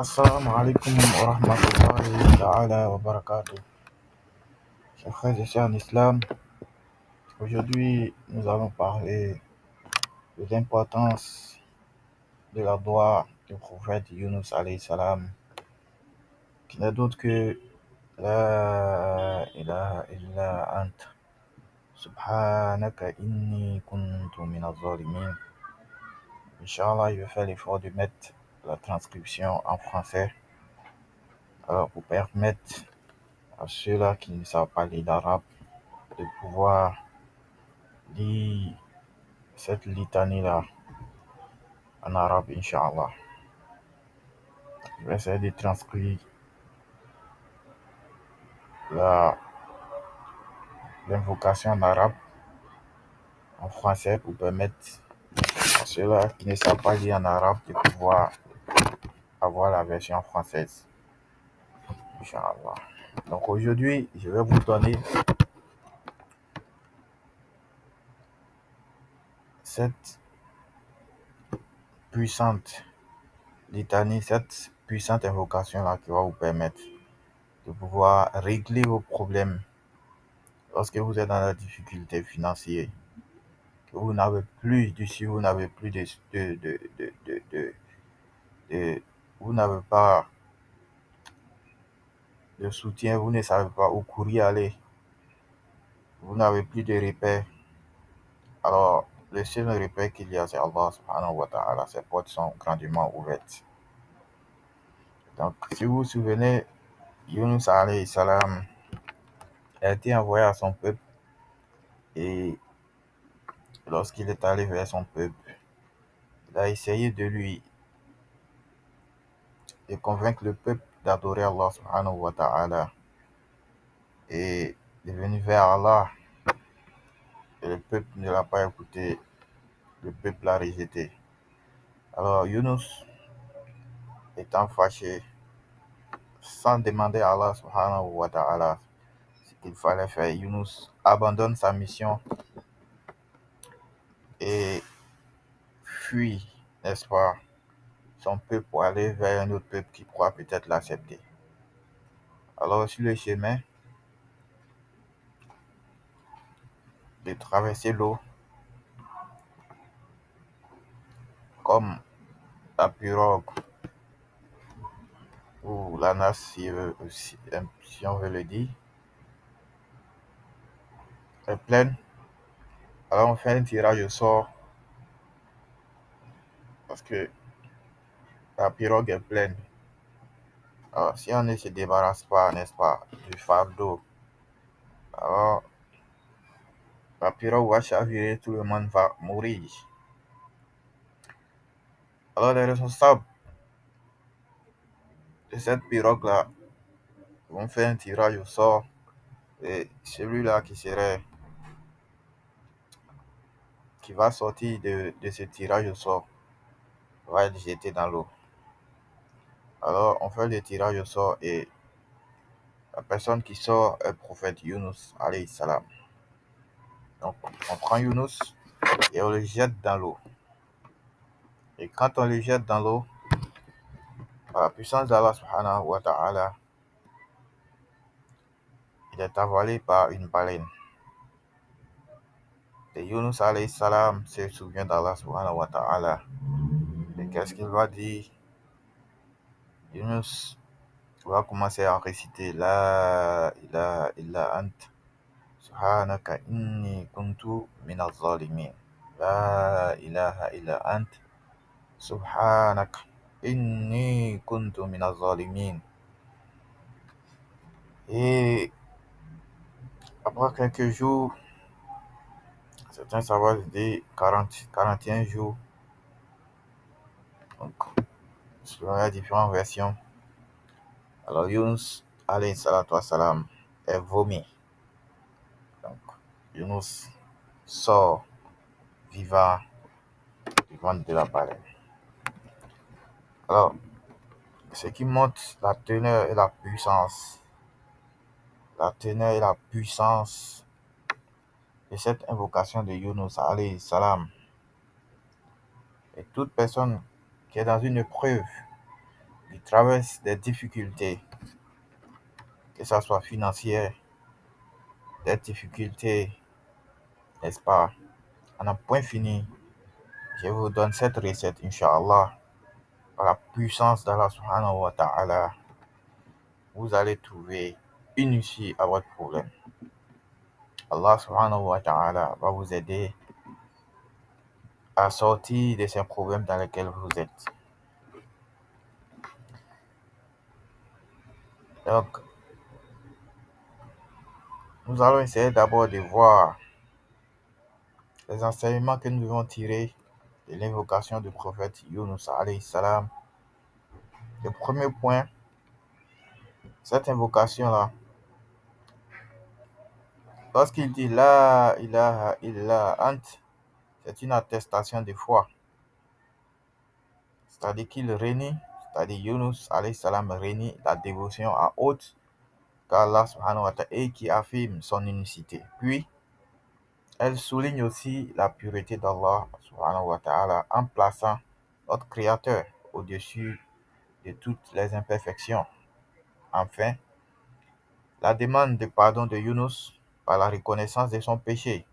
Assalamu alaikum wa rahmatullahi ta'ala wa barakatuh. Chers frères et sœurs en islam, aujourd'hui nous allons parler de l'importance de la doua du prophète Yunus alayhi salam, qui n'est d'autre que La ilaha illa ant, subhanaka inni kuntu minaz zalimin. Inch'Allah, je vais faire l'effort de mettre la transcription en français, alors pour permettre à ceux-là qui ne savent pas lire l'arabe de pouvoir lire cette litanie-là en arabe, Inch'Allah. Je vais essayer de transcrire l'invocation en arabe en français pour permettre à ceux-là qui ne savent pas lire en arabe de pouvoir avoir la version française, Inch'Allah. Donc aujourd'hui, je vais vous donner cette puissante litanie, cette puissante invocation-là qui va vous permettre de pouvoir régler vos problèmes lorsque vous êtes dans la difficulté financière, que vous n'avez plus d'issue, vous n'avez plus vous n'avez pas de soutien, vous ne savez pas où courir aller, vous n'avez plus de repères. Alors, le seul repère qu'il y a, c'est Allah subhanahu wa ta'ala. Ses portes sont grandement ouvertes. Donc, si vous vous souvenez, Yunus alayhi salam a été envoyé à son peuple, et lorsqu'il est allé vers son peuple, il a essayé de convaincre le peuple d'adorer Allah subhanahu wa ta'ala et de venir vers Allah. Et le peuple ne l'a pas écouté, le peuple l'a rejeté. Alors Yunus, étant fâché, sans demander à Allah subhanahu wa ta'ala ce qu'il fallait faire, Yunus abandonne sa mission et fuit, n'est-ce pas, son peuple pour aller vers un autre peuple qui pourra peut-être l'accepter. Alors sur le chemin de traverser l'eau, comme la pirogue ou la nasse, si on veut le dire, est pleine, alors on fait un tirage au sort parce que la pirogue est pleine. Alors, si on ne se débarrasse pas, n'est-ce pas, du fardeau, alors la pirogue va chavirer, tout le monde va mourir. Alors les responsables de cette pirogue-là vont faire un tirage au sort, et celui-là qui va sortir de ce tirage au sort va être jeté dans l'eau. Alors on fait le tirage au sort et la personne qui sort est le prophète Yunus alayhi salam. Donc on prend Yunus et on le jette dans l'eau. Et quand on le jette dans l'eau, par la puissance d'Allah subhanahu wa ta'ala, il est avalé par une baleine. Et Yunus alayhi salam se souvient d'Allah subhanahu wa ta'ala. Et qu'est-ce qu'il va dire? Yunus va commencer à réciter La ilaha illa ant, subhanaka inni kuntu minaz zalimin. La ilaha illa ant, subhanaka inni kuntu minaz zalimin. Et après quelques jours, certains savages disent 41 jours, donc selon les différentes versions. Alors Yunus alayhi salatu wassalam est vomi. Donc Yunus sort vivant du ventre de la baleine. Alors, ce qui montre la teneur et la puissance de cette invocation de Yunus alayhi salam. Et toute personne qui est dans une épreuve Ils traversent des difficultés, que ce soit financières, des difficultés, n'est-ce pas? À un point fini, je vous donne cette recette, Inch'Allah, par la puissance d'Allah subhanahu wa ta'ala. Vous allez trouver une issue à votre problème. Allah subhanahu wa ta'ala va vous aider à sortir de ces problèmes dans lesquels vous êtes. Donc, nous allons essayer d'abord de voir les enseignements que nous devons tirer de l'invocation du prophète Yunus alayhi salam. Le premier point, cette invocation-là, lorsqu'il dit La ilaha illa ant, c'est une attestation de foi. C'est-à-dire qu'il renie, c'est-à-dire Yunus alayhi salam renie la dévotion à autre qu'Allah subhanahu wa ta'ala et qui affirme son unicité. Puis, elle souligne aussi la pureté d'Allah subhanahu wa ta'ala en plaçant notre Créateur au-dessus de toutes les imperfections. Enfin, la demande de pardon de Yunus par la reconnaissance de son péché.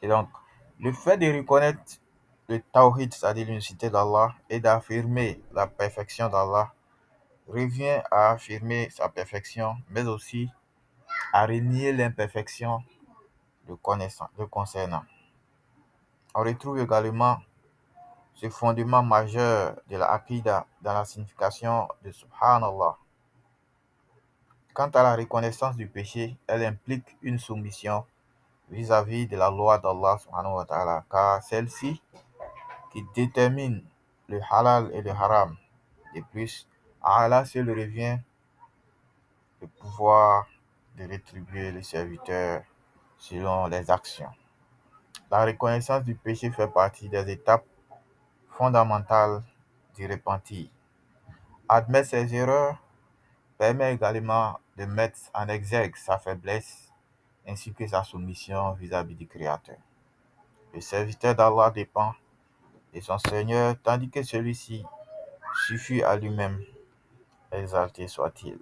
Et donc, le fait de reconnaître le tawhid, c'est-à-dire l'unicité d'Allah, et d'affirmer la perfection d'Allah, revient à affirmer sa perfection, mais aussi à renier l'imperfection le concernant. On retrouve également ce fondement majeur de la Aqidah dans la signification de Subhanallah. Quant à la reconnaissance du péché, elle implique une soumission vis-à-vis de la loi d'Allah subhanahu wa ta'ala, car celle-ci qui détermine le halal et le haram. De plus, à Allah seul revient le pouvoir de rétribuer les serviteurs selon les actions. La reconnaissance du péché fait partie des étapes fondamentales du repentir. Admettre ses erreurs permet également de mettre en exergue sa faiblesse ainsi que sa soumission vis-à-vis du Créateur. Le serviteur d'Allah dépend de son Seigneur, tandis que celui-ci suffit à lui-même, exalté soit-il.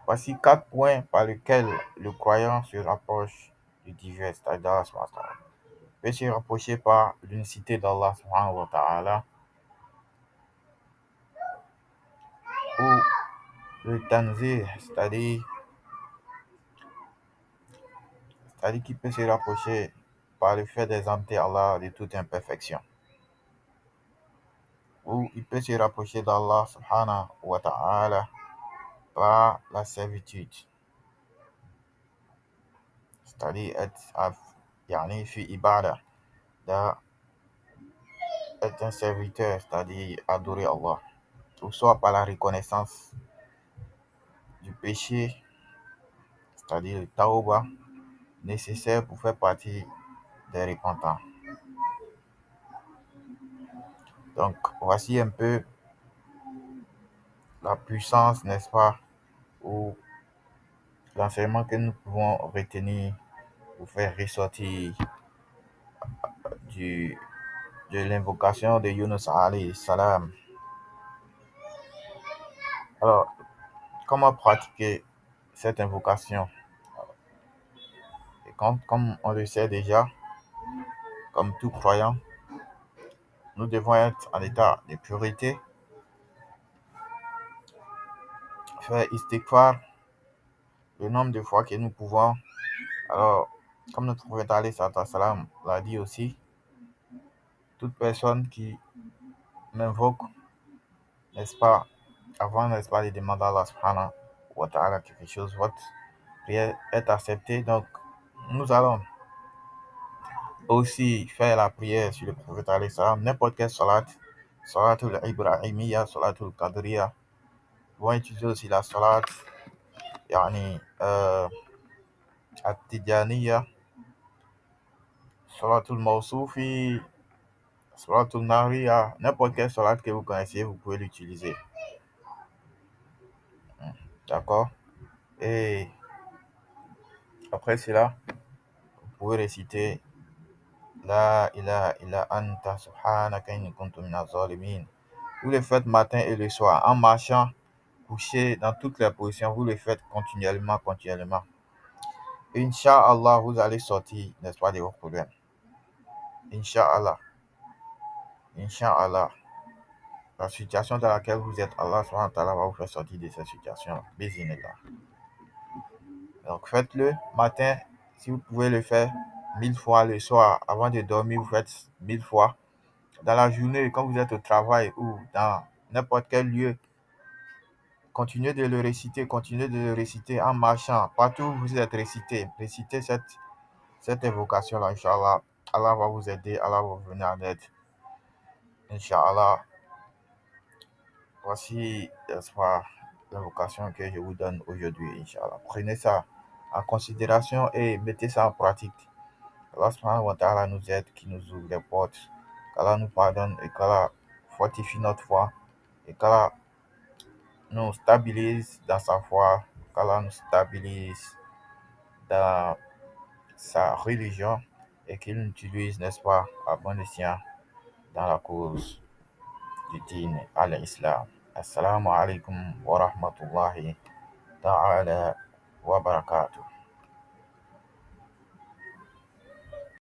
Voici 4 points par lesquels le croyant se rapproche du divin, c'est-à-dire d'Allah subhanahu wa ta'ala. Il peut se rapprocher par l'unicité d'Allah subhanahu wa ta'ala, ou le tanzih, c'est-à-dire qu'il peut se rapprocher par le fait d'exempter Allah de toute imperfection. Ou il peut se rapprocher d'Allah subhanahu wa ta'ala par la servitude, c'est-à-dire yani fi ibada, être un serviteur, c'est-à-dire adorer Allah, ou soit par la reconnaissance du péché, c'est-à-dire le tawbah, nécessaire pour faire partie des repentants. Donc, voici un peu la puissance, n'est-ce pas, ou l'enseignement que nous pouvons retenir pour faire ressortir du, de l'invocation de Yunus alayhi salam. Alors, comment pratiquer cette invocation? Et comme on le sait déjà, comme tout croyant, nous devons être en état de pureté, faire istighfar le nombre de fois que nous pouvons. Alors, comme notre prophète alayhi salam l'a dit aussi, toute personne qui m'invoque, n'est-ce pas, avant, n'est-ce pas, de demander à Allah subhanahu wa ta'ala quelque chose, votre prière est acceptée. Donc, nous allons aussi faire la prière sur le prophète alayhi salam, n'importe quelle salat, salatul ibrahimiyya, salatul qadriya. Nous vont utiliser aussi la salat, yani, at-tijaniyya, salatul mawsufi, salatul nariya, n'importe quelle salat que vous connaissez, vous pouvez l'utiliser. D'accord? Et après cela, vous pouvez réciter La ilaha illa anta subhanaka inni kuntu minaz zalimin. Vous le faites matin et le soir, en marchant, couché, dans toutes les positions, vous le faites continuellement, continuellement. Inch'Allah, vous allez sortir, n'est-ce pas, de vos problèmes. Inch'Allah, Inch'Allah. La situation dans laquelle vous êtes, Allah subhanahu wa ta'ala va vous faire sortir de cette situation. Bismillah. Donc faites-le matin, si vous pouvez le faire 1000 fois le soir, avant de dormir, vous faites 1000 fois. Dans la journée, quand vous êtes au travail ou dans n'importe quel lieu, continuez de le réciter en marchant. Partout où vous êtes récitez cette évocation-là, Inch'Allah. Allah va vous aider, Allah va vous venir en aide. Inch'Allah, voici, n'est-ce pas, l'invocation que je vous donne aujourd'hui, Inch'Allah. Prenez ça en considération et mettez ça en pratique. Allah subhanahu wa ta'ala nous aide, qui nous ouvre les portes, qu'Allah nous pardonne et qu'Allah fortifie notre foi et qu'Allah nous stabilise dans sa foi, qu'Allah nous stabilise dans sa religion et qu'il nous utilise, n'est-ce pas, à bon escient dans la cause du dîn al-Islam. Assalamu alaikum wa rahmatullahi ta'ala wa barakatuh.